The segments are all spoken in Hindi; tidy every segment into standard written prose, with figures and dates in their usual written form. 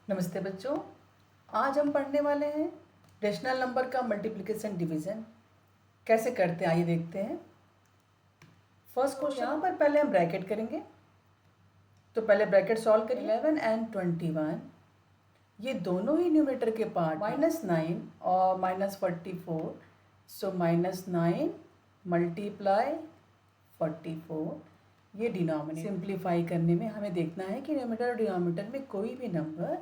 नमस्ते बच्चों। आज हम पढ़ने वाले हैं रेशनल नंबर का मल्टीप्लिकेशन डिवीज़न कैसे करते हैं। आइए देखते हैं। फर्स्ट क्वेश्चन, यहाँ पर पहले हम ब्रैकेट करेंगे। तो पहले ब्रैकेट सॉल्व करिए। 11 एंड 21 ये दोनों ही न्यूमरेटर के पार्ट, -9 और -44। सो -9 मल्टीप्लाई 44, ये डिनोमिनेटर। सिंप्लीफाई करने में हमें देखना है कि न्यूमरेटर और डिनोमिनेटर में कोई भी नंबर,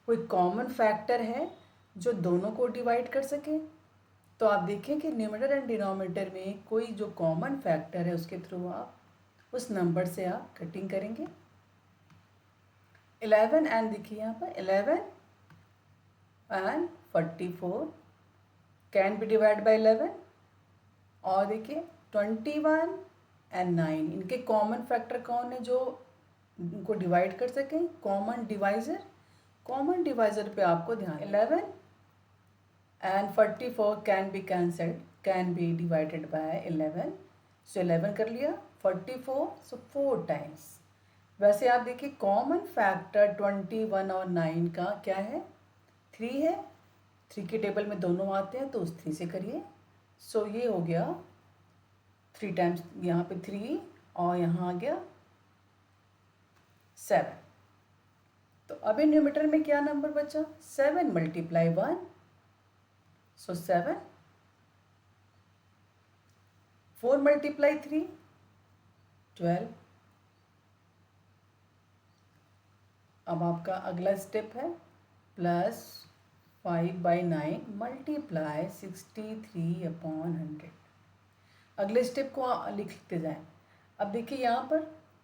कोई कॉमन फैक्टर है जो दोनों को डिवाइड कर सके। तो आप देखें कि न्यूमरेटर एंड डिनोमिनेटर में कोई जो कॉमन फैक्टर है उसके थ्रू आप उस नंबर से आप कटिंग करेंगे। 11 एंड देखिए यहाँ पर 11 and 44 can be divide by 11। और देखिए 21 एंड 9 इनके कॉमन फैक्टर कौन है जो इनको डिवाइड कर सकें? Common divisor. कॉमन डिवाइज़र पे आपको ध्यान। 11 and 44 can be cancelled, can be divided by 11। सो 11 कर लिया, 44 सो 4 टाइम्स। वैसे आप देखिए कॉमन फैक्टर 21 और 9 का क्या है? 3 है। 3 के टेबल में दोनों आते हैं तो उस 3 से करिए। सो ये हो गया 3 टाइम्स, यहाँ पे 3 और यहाँ आ गया 7। तो अब इन न्यूमरेटर में क्या नंबर बचा? 7 मल्टीप्लाई 1, सो 7। 4 मल्टीप्लाई 3, 12। अब आपका अगला स्टेप है +5/9 मल्टीप्लाई 63/100। अगले स्टेप को लिखते जाएं। अब देखिए यहाँ पर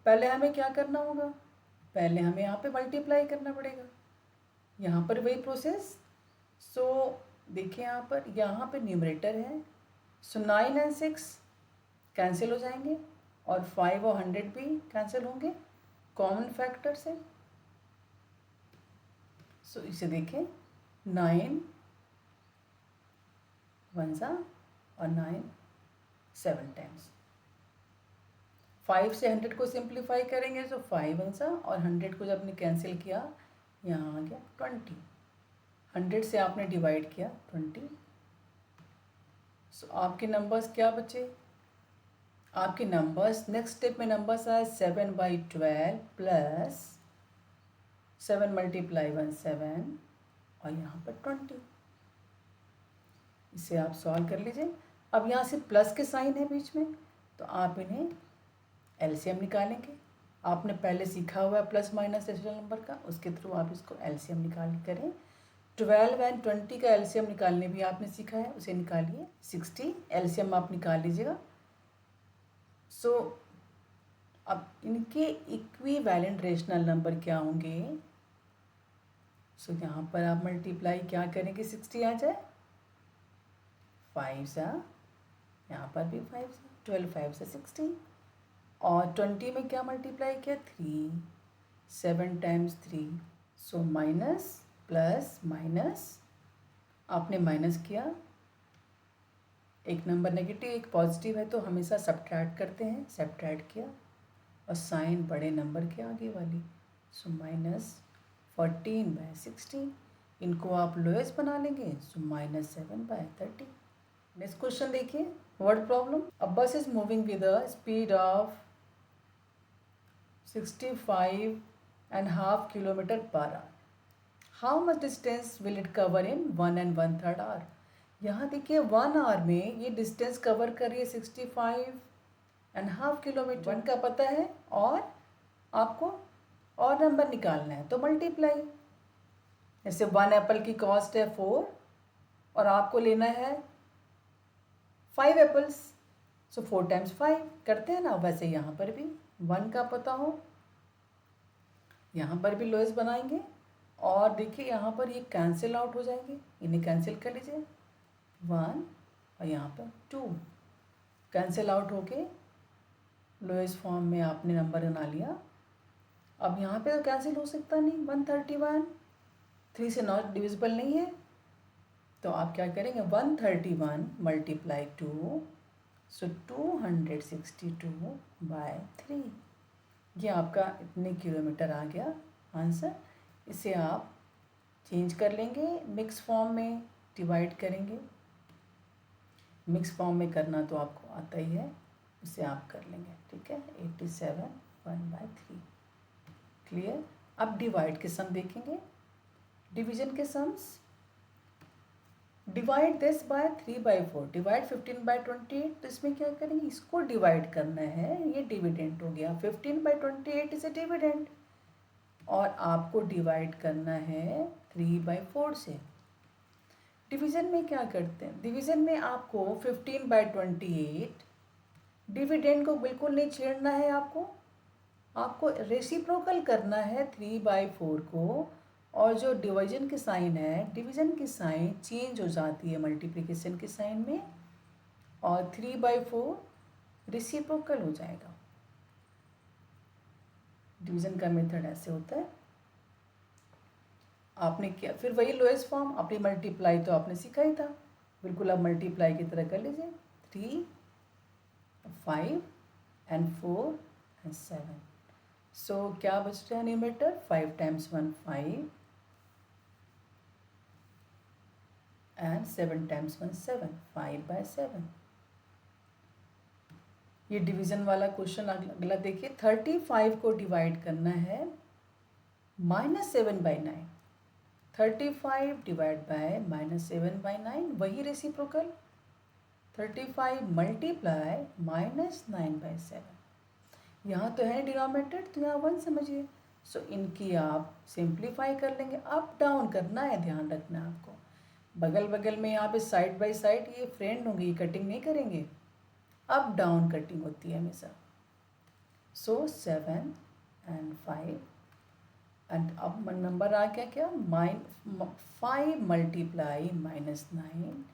पहले हमें क्या करना होगा? पहले हमें यहाँ पे मल्टीप्लाई करना पड़ेगा। यहाँ पर वही प्रोसेस। सो देखिए यहाँ पे न्यूमरेटर है। सो 9 एंड 6 कैंसिल हो जाएंगे और 5 और 100 भी कैंसिल होंगे कॉमन फैक्टर से। सो इसे देखें, 9 1 और 9 7 टाइम्स। 5 से 100 को सिंप्लीफाई करेंगे तो 5 1 और 100 को जब आपने कैंसिल किया यहाँ आ गया 20। 100 से आपने डिवाइड किया 20। सो आपके नंबर्स क्या बचे? आपके नंबर्स नेक्स्ट स्टेप में नंबर्स आए 7/12 प्लस 7 मल्टीप्लाई 1 7 और यहाँ पर 20। इसे आप सॉल्व कर लीजिए। अब यहाँ से प्लस के साइन है बीच में, तो आप इन्हें एलसीएम निकालेंगे। आपने पहले सीखा हुआ है प्लस माइनस रेशनल नंबर का, उसके थ्रू आप इसको एलसीएम निकाल करें। 12 एंड 20 का एलसीएम निकालने भी आपने सीखा है, उसे निकालिए। 60 एलसीएम आप निकाल लीजिएगा। सो अब इनके इक्विवेलेंट रेशनल नंबर क्या होंगे? सो यहाँ पर आप मल्टीप्लाई क्या करेंगे? 60 आ जाए, 5 सा, यहाँ पर भी 5 सा, 12 5 से 60। और 20 में क्या मल्टीप्लाई किया? 3, 7 times 3। So minus plus minus, आपने माइनस किया। एक नंबर नेगेटिव एक पॉजिटिव है तो हमेशा सब्ट्रैक्ट करते हैं, सब्ट्रैक्ट किया और साइन बड़े नंबर के आगे वाली। सो -14/16। इनको आप लोएस्ट बना लेंगे, सो -7/30। नेक्स्ट क्वेश्चन देखिए, word problem. A bus is moving with a speed of 65.5 kilometre per hour. How much distance will it cover in 1 1/3 hour? यहाँ देखिए 1 आवर में ये डिस्टेंस कवर करिए 65.5 किलोमीटर। 1 का पता है और आपको और नंबर निकालना है तो मल्टीप्लाई। जैसे 1 एप्पल की कॉस्ट है 4 और आपको लेना है 5 एप्पल्स, सो 4 टाइम्स 5 करते हैं ना। वैसे यहाँ पर भी 1 का पता हो, यहाँ पर भी लोएस्ट बनाएंगे और देखिए यहाँ पर ये कैंसिल आउट हो जाएंगे, इन्हें कैंसिल कर लीजिए। 1 और यहाँ पर 2 कैंसिल आउट होके लोएस्ट फॉर्म में आपने नंबर बना लिया। अब यहाँ पे तो कैंसिल हो सकता नहीं, 131 3 से नॉट डिविजिबल नहीं है, तो आप क्या करेंगे? 131 मल्टीप्लाई 2, सो 262/3। ये आपका इतने किलोमीटर आ गया आंसर। इसे आप चेंज कर लेंगे, मिक्स फॉर्म में डिवाइड करेंगे। मिक्स फॉर्म में करना तो आपको आता ही है, उसे आप कर लेंगे, ठीक है। 87 1/3 क्लियर। अब डिवाइड के सम देखेंगे, डिवीजन के sums. Divide this by 3/4, divide 15/28, तो इसमें क्या करेंगे, इसको डिवाइड करना है, ये डिविडेंड हो गया, 15/28 इज ए डिविडेंड, और आपको डिवाइड करना है 3/4 से। डिवीज़न में क्या करते हैं, डिवीज़न में आपको 15/28 डिविडेंड को बिल्कुल नहीं छेड़ना है, आपको रेसिप्रोकल करना है 3/4 को, और जो डिवीजन की साइन है, डिवीज़न की साइन चेंज हो जाती है मल्टीप्लिकेशन के साइन में, और 3/4 रेसिप्रोकल हो जाएगा। डिवीज़न का मेथड ऐसे होता है। आपने क्या, फिर वही लोएस्ट फॉर्म, अपनी मल्टीप्लाई तो आपने सीखा ही था, बिल्कुल अब मल्टीप्लाई की तरह कर लीजिए, 3 5 and 4 and 7। सो क्या बच रहा है न्यूमरेटर, 5 times 1 5 and 7 times 1 7, 5/7। ये डिवीज़न वाला क्वेश्चन अगला देखिए, 35 को डिवाइड करना है -7/9, 35 डिवाइड बाय -7/9, वही रेसिप्रोकल, 35 मल्टीप्लाई -9/7। यहाँ तो है डिनोमिनेटर, तो यहाँ 1 समझिए। सो इनकी आप सिंप्लीफाई कर लेंगे, अप डाउन करना है, ध्यान रखना है आपको। बगल बगल में यहाँ पे साइड बाय साइड ये फ्रेंड होंगे, ये कटिंग नहीं करेंगे, अप डाउन कटिंग होती है हमेशा। सो 7 and 5, एंड अब नंबर आ गया क्या, 5 मल्टीप्लाई -9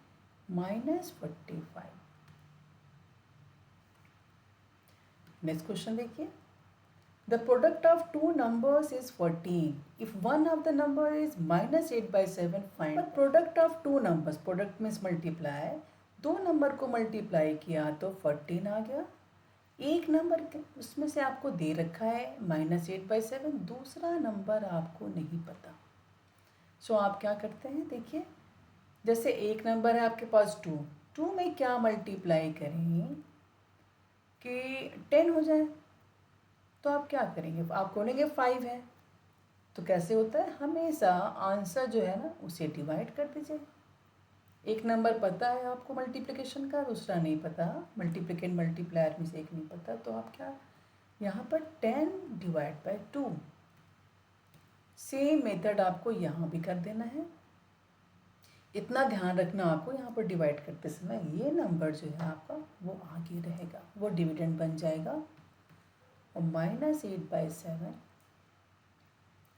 -45। नेक्स्ट क्वेश्चन देखिए, the product of two numbers is 14 if one of the number is -8/7 find. Product of two numbers, product means multiply, दो नंबर को मल्टीप्लाई किया तो 14 आ गया। एक नंबर उसमें से आपको दे रखा है -8/7, दूसरा नंबर आपको नहीं पता। सो आप क्या करते हैं, देखिए, जैसे एक नंबर है आपके पास 2 में क्या मल्टीप्लाई करें कि 10 हो जाए, तो आप क्या करेंगे, आप बोलेंगे 5 है, तो कैसे होता है, हमेशा आंसर जो है ना उसे डिवाइड कर दीजिए। एक नंबर पता है आपको मल्टीप्लिकेशन का, दूसरा नहीं पता, मल्टीप्लिकेंट मल्टीप्लायर में से एक नहीं पता, तो आप क्या, यहाँ पर 10 डिवाइड बाय 2, सेम मेथड आपको यहाँ भी कर देना है। इतना ध्यान रखना आपको, यहाँ पर डिवाइड करते समय ये नंबर जो है आपका वो आगे रहेगा, वो डिविडेंड बन जाएगा, और -8/7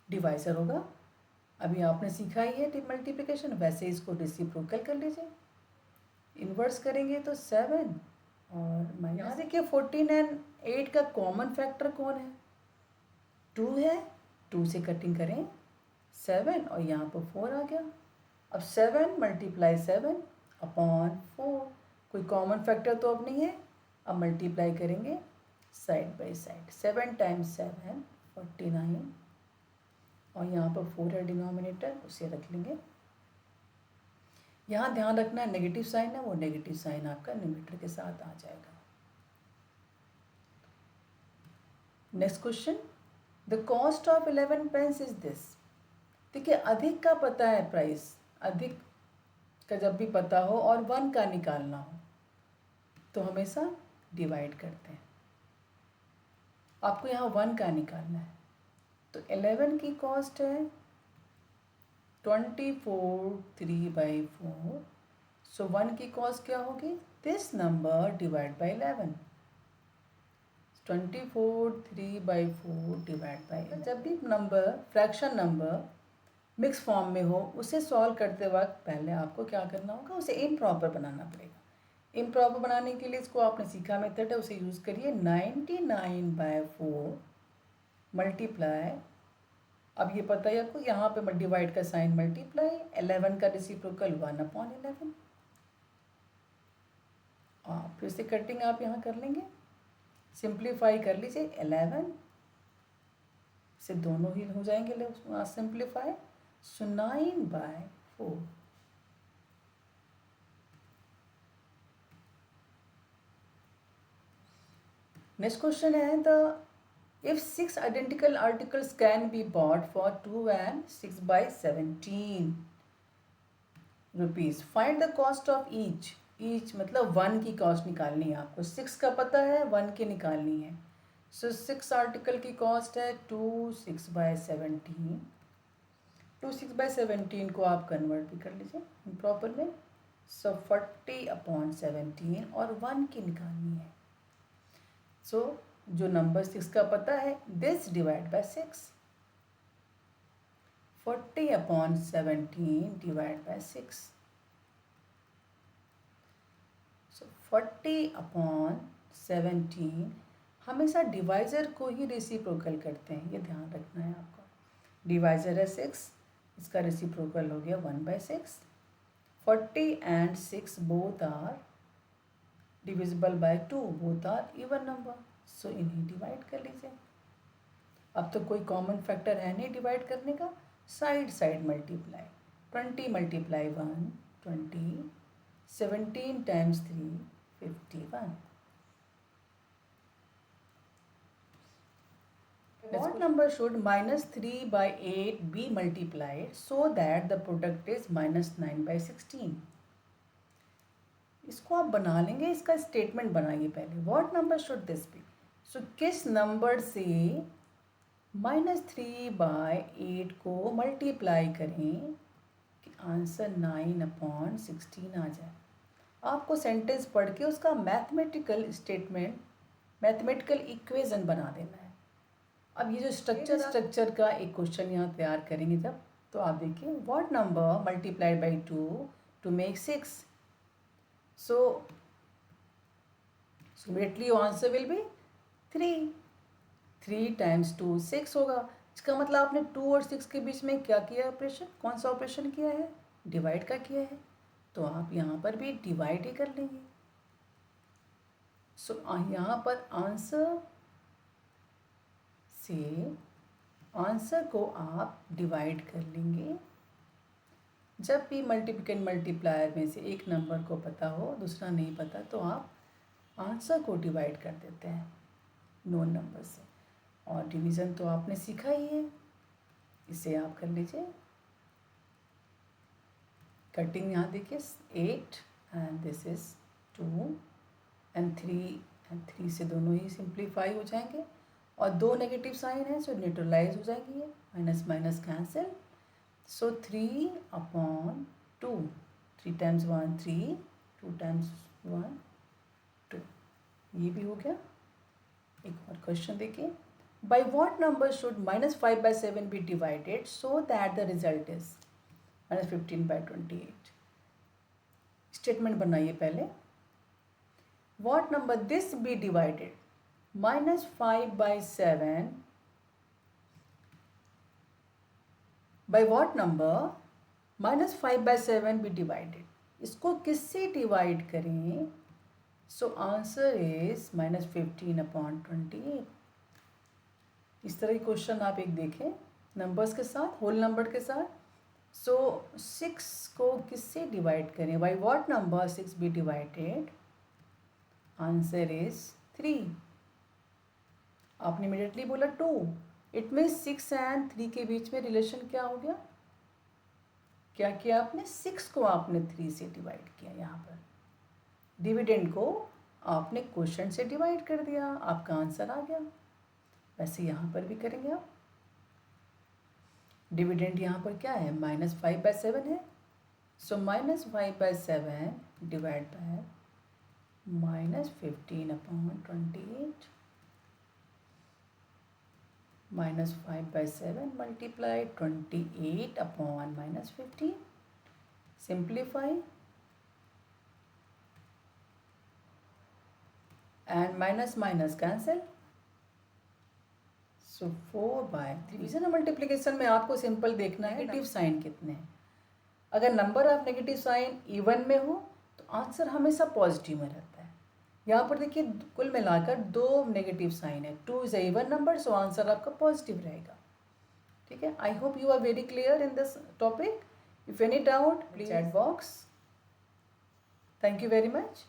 डिवाइजर होगा। अभी आपने सीखा ही है मल्टीप्लिकेशन, वैसे इसको रेसिप्रोकल कर लीजिए, इन्वर्स करेंगे तो 7, और यहाँ देखिए 14 एंड 8 का कॉमन फैक्टर कौन है, 2 है, 2 से कटिंग करें 7, और यहाँ पर 4 आ गया। अब 7 मल्टीप्लाई 7 अपॉन 4, कोई कॉमन फैक्टर तो अब नहीं है, अब मल्टीप्लाई करेंगे साइड बाय साइड, 7 times 7 49, और यहाँ पर 4 है डिनोमिनेटर, उसे रख लेंगे। यहाँ ध्यान रखना है नेगेटिव साइन है, वो नेगेटिव साइन आपका न्यूमरेटर के साथ आ जाएगा। Next question, the cost of 11 pence is this. देखिए, अधिक का पता है प्राइस, अधिक का जब भी पता हो और 1 का निकालना हो तो हमेशा डिवाइड करते हैं। आपको यहाँ 1 का निकालना है, तो 11 की कॉस्ट है 24 3/4। सो 1 की कॉस्ट क्या होगी, this number divide by 11, 24 3/4 divide by. जब भी number fraction number mix form में हो, उसे सॉल्व करते वक्त पहले आपको क्या करना होगा, उसे इम्प्रॉपर बनाना पड़ेगा। इम्प्रॉपर बनाने के लिए इसको आपने सीखा मेथड है, उसे यूज़ करिए। 99/4 मल्टीप्लाई, अब ये पता है आपको, यहाँ पे डिवाइड का साइन मल्टीप्लाई, 11 का रेसिप्रोकल 1/11। फिर से कटिंग आप यहाँ कर लेंगे, सिंप्लीफाई कर लीजिए, 11 से दोनों ही हो जाएंगे सिंप्लीफाई, सो 9/4। नेक्स्ट क्वेश्चन है if 6 identical articles can be bought for 2 and 6/17 rupees, find the cost of each मतलब 1 की कॉस्ट निकालनी है आपको। 6 का पता है, 1 की निकालनी है। सो 6 आर्टिकल की कॉस्ट है 2 6/17। 2 6/17 को आप कन्वर्ट भी कर लीजिए प्रॉपर में। सो 40/17 और 1 की निकालनी है। सो जो नंबर 6 का पता है, this divide by 6। 40/17 divide by 6। सो 40/17 हमेशा डिवाइज़र को ही रेसिप्रोकल करते हैं, ये ध्यान रखना है आपको। डिवाइज़र है 6, इसका रेसिप्रोकल हो गया 1/6। 40 and 6 both are divisible by 2, both are even number, सो इन्हें डिवाइड कर लीजिए। अब तो कोई कॉमन फैक्टर है नहीं डिवाइड करने का, side side multiply. 20 × 1 20, 17 × 3 51। What number should -3/8 be multiplied so that the product is -9/16? इसको आप बना लेंगे, इसका स्टेटमेंट बनाइए पहले। What number should this be? So किस नंबर से -3/8 को मल्टीप्लाई करें कि आंसर 9/16 आ जाए। आपको सेंटेंस पढ़ के उसका मैथमेटिकल स्टेटमेंट, मैथमेटिकल इक्वेशन बना देना है। अब ये जो स्ट्रक्चर का एक क्वेश्चन यहाँ तैयार करेंगे जब, तो आप देखिए what number multiplied by 2 to make 6। So immediately your answer will be 3। 3 × 2 6 होगा। इसका मतलब आपने 2 और 6 के बीच में क्या किया ऑपरेशन, कौन सा ऑपरेशन किया है? डिवाइड का किया है। तो आप यहाँ पर भी डिवाइड ही कर लेंगे। सो यहाँ पर आंसर को आप डिवाइड कर लेंगे। जब भी मल्टीप्लिकेंट मल्टीप्लायर में से एक नंबर को पता हो, दूसरा नहीं पता, तो आप आंसर को डिवाइड कर देते हैं नोन नंबर से। और डिवीज़न तो आपने सीखा ही है, इसे आप कर लीजिए। कटिंग यहाँ देखिए 8 एंड दिस इज़ 2 एंड 3 से दोनों ही सिंप्लीफाई हो जाएंगे। और 2 नेगेटिव साइन है, सो न्यूट्रलाइज हो जाएंगी, ये माइनस माइनस कैंसिल। सो 3/2, 3 × 1 3, 2 × 1 2, ये भी हो गया। एक और क्वेश्चन देखिए, by what number should -5/7 be divided so that the result is -15/28। Statement बनाइए पहले। What number this be divided, -5/7 by what number -5/7 be divided, इसको किससे डिवाइड करें? So answer is -15/28। इस तरह के क्वेश्चन आप एक देखें नंबर्स के साथ, होल नंबर के साथ। सो 6 को किससे डिवाइड करें? By what number 6 be divided, answer is 3। आपने इमीडिएटली बोला 2, इट मीन्स 6 एंड 3 के बीच में रिलेशन क्या हो गया? क्या किया आपने? 6 को आपने 3 से डिवाइड किया। यहाँ पर डिविडेंड को आपने क्वोशंट से डिवाइड कर दिया, आपका आंसर आ गया। वैसे यहाँ पर भी करेंगे आप। डिविडेंड यहाँ पर क्या है? -5/7 है। सो -5/7 divide by -15/28, -5/7 multiply 28/-15, simplify and minus cancel, so 4/3। Division और मल्टीप्लिकेशन में आपको सिंपल देखना है नेगेटिव साइन कितने हैं। अगर number of negative sign even में हो तो आंसर हमेशा पॉजिटिव में रहता है। यहाँ पर देखिए कुल मिलाकर 2 नेगेटिव साइन है, 2 is a even number, so answer आपका पॉजिटिव रहेगा। ठीक है, I hope you are very clear in this topic. If any doubt please chat box. Thank you very much.